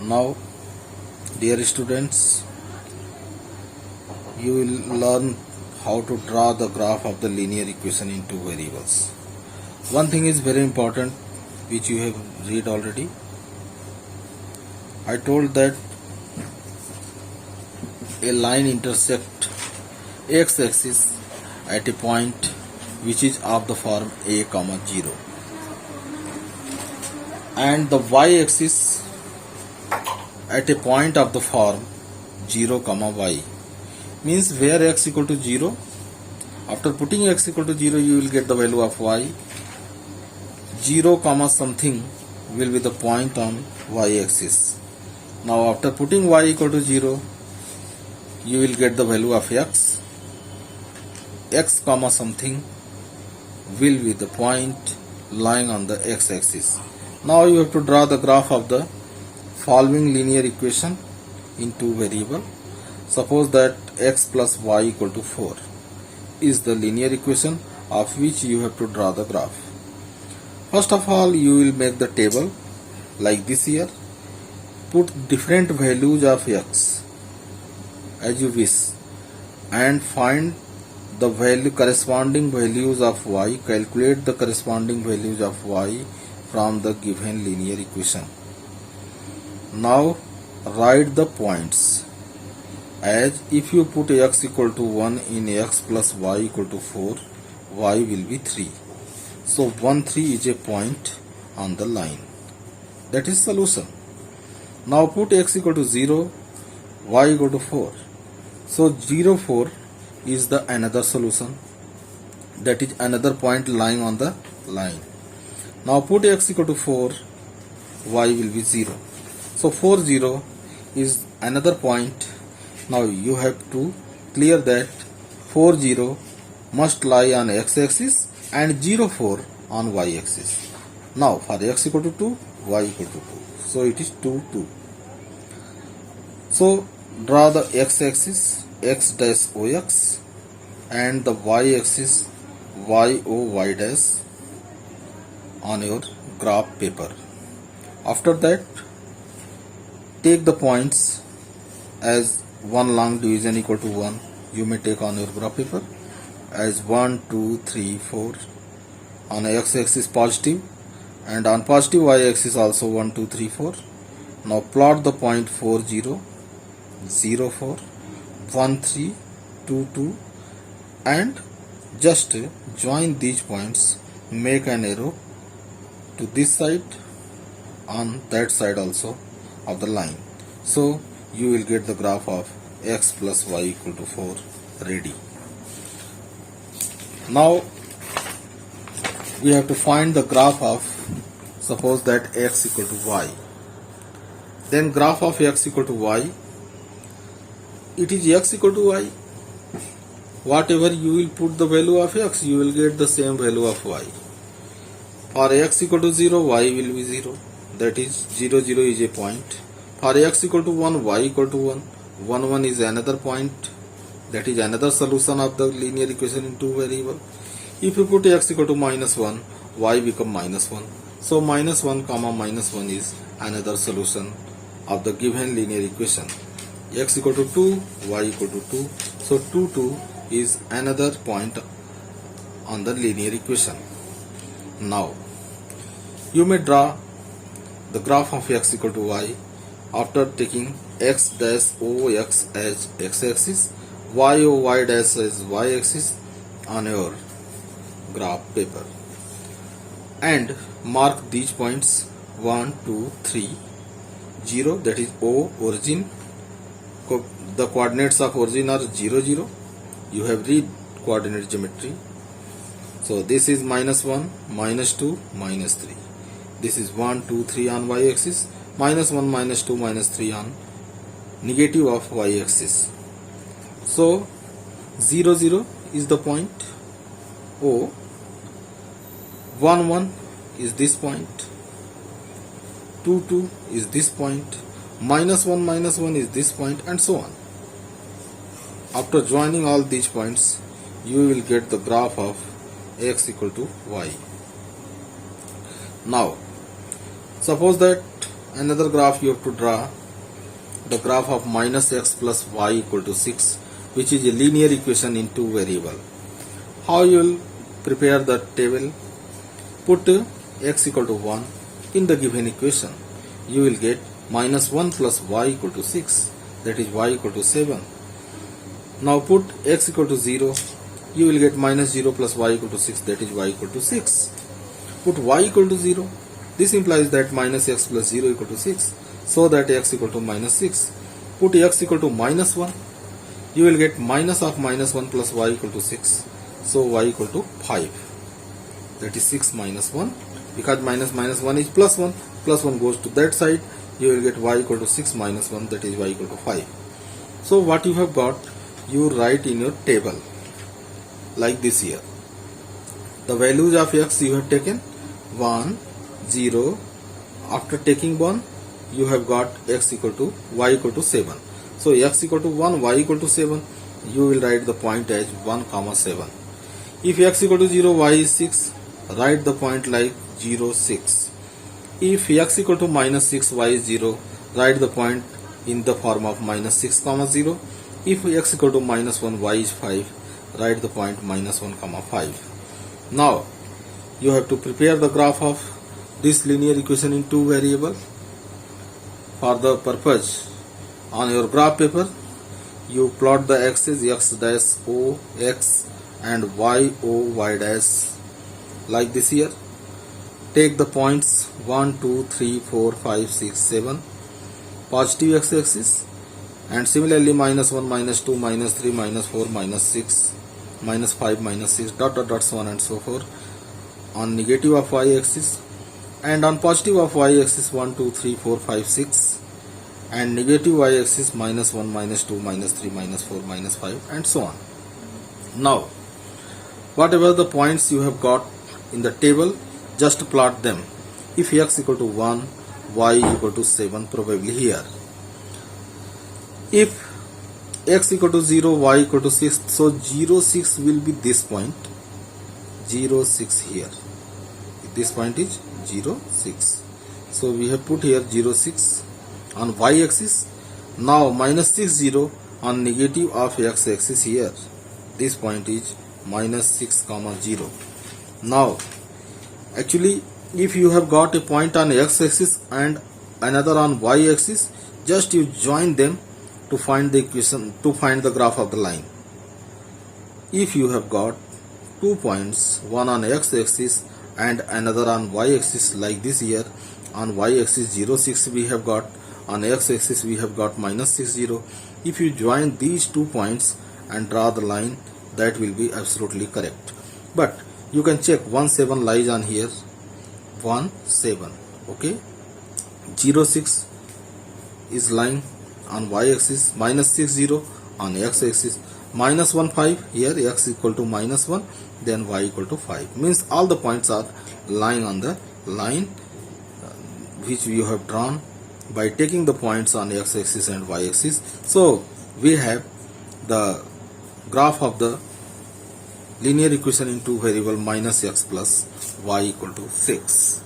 Now, dear students, you will learn how to draw the graph of the linear equation in two variables. One thing is very important which you have read already. I told that a line intersects x-axis at a point which is of the form a, 0 and the y-axis at a point of the form 0, y. Means where x equal to 0, after putting x equal to 0 you will get the value of y. 0, something will be the point on y-axis. Now after putting y equal to 0 you will get the value of x. X, something will be the point lying on the x-axis. Now you have to draw the graph of the following linear equation in two variables. Suppose that x plus y equal to 4 is the linear equation of which you have to draw the graph. First of all, you will make the table like this here. Put different values of x as you wish and find the corresponding values of y. Calculate the corresponding values of y from the given linear equation. Now write the points as if you put x equal to 1 in x plus y equal to 4, y will be 3. So 1, 3 is a point on the line. That is solution. Now put x equal to 0, y equal to 4. So 0, 4 is the another solution. That is another point lying on the line. Now put x equal to 4, y will be 0. So 4, 0 is another point. Now you have to clear that 4, 0 must lie on x-axis and 0, 4 on y-axis. Now for x equal to 2, y equal to 2. So it is 2, 2. So draw the x-axis x dash ox and the y-axis y o y dash on your graph paper. After that, take the points as one long division equal to 1. You may take on your graph paper as 1, 2, 3, 4 on x-axis positive and on positive y-axis also 1, 2, 3, 4. Now plot the point 4, 0, 0, 4, 1, 3, 2, 2 and just join these points. Make an arrow to this side, on that side also of the line. So you will get the graph of x plus y equal to 4 ready. Now we have to find the graph of, suppose that x equal to y. Then graph of x equal to y, it is x equal to y. Whatever you will put the value of x, you will get the same value of y. For x equal to 0, y will be 0. That is 0, 0 is a point. For x equal to 1, y equal to 1. 1, 1 is another point. That is another solution of the linear equation in two variables. If you put x equal to minus 1, y become minus 1. So minus 1, minus 1 is another solution of the given linear equation. X equal to 2, y equal to 2. So 2, 2 is another point on the linear equation. Now you may draw the graph of x equal to y after taking x dash ox as x-axis, y o y dash as y-axis on your graph paper and mark these points 1, 2, 3, 0, that is O origin. The coordinates of origin are 0, 0. You have read coordinate geometry. So this is minus 1, minus 2, minus 3. This is 1, 2, 3 on y-axis, minus 1, minus 2, minus 3 on negative of y-axis. So 0, 0 is the point O, 1, 1 is this point, 2, 2 is this point, minus 1 is this point, and so on. After joining all these points, you will get the graph of x equal to y. Now suppose that another graph you have to draw, the graph of minus x plus y equal to 6, which is a linear equation in two variable. How you will prepare the table? Put x equal to 1 in the given equation. You will get minus 1 plus y equal to 6, that is y equal to 7. Now put x equal to 0, you will get minus 0 plus y equal to 6, that is y equal to 6. Put y equal to 0, this implies that minus x plus 0 equal to 6, so that x equal to minus 6. Put x equal to minus 1, you will get minus of minus 1 plus y equal to 6, so y equal to 5, that is 6 minus 1, because minus 1 is plus 1 goes to that side, you will get y equal to 6 minus 1, that is y equal to 5. So what you have got, you write in your table like this here. The values of x you have taken 1, 0. After taking 1, you have got x equal to y equal to 7. So x equal to 1, y equal to 7. You will write the point as 1, 7. If x equal to 0, y is 6, write the point like 0, 6. If x equal to minus 6, y is 0, write the point in the form of minus 6, 0. If x equal to minus 1, y is 5, write the point minus 1, 5. Now you have to prepare the graph of this linear equation in two variable. For the purpose, on your graph paper, you plot the axis x dash o x and y o y dash like this here. Take the points 1, 2, 3, 4, 5, 6, 7, positive x-axis, and similarly minus 1, minus 2, minus 3, minus 4, minus 6, minus 5, minus 6, dot dot dot, so on and so forth on negative of y-axis, and on positive of y-axis 1, 2, 3, 4, 5, 6, and negative y-axis minus 1, minus 2, minus 3, minus 4, minus 5, and so on. Now whatever the points you have got in the table, just plot them. If x equal to 1, y equal to 7, probably here. If x equal to 0, y equal to 6, so 0, 6 will be this point, 0, 6 here. This point is 0, 6. So we have put here 0, 6 on y axis. Now minus 6, 0 on negative of x axis here. This point is minus 6, 0. Now actually, if you have got a point on x axis and another on y axis, just you join them to find the equation, to find the graph of the line. If you have got 2 points, one on x axis and another on y axis like this here, on y axis 0, 6 we have got, on x axis we have got minus 6, 0. If you join these 2 points and draw the line, that will be absolutely correct. But you can check 1, 7 lies on here, 1, 7, okay. 0, 6 is lying on y axis, minus 6, 0 on x axis, minus 1, 5 here, x equal to minus 1, then y equal to 5. Means all the points are lying on the line which you have drawn by taking the points on x axis and y axis. So we have the graph of the linear equation in two variable minus x plus y equal to 6.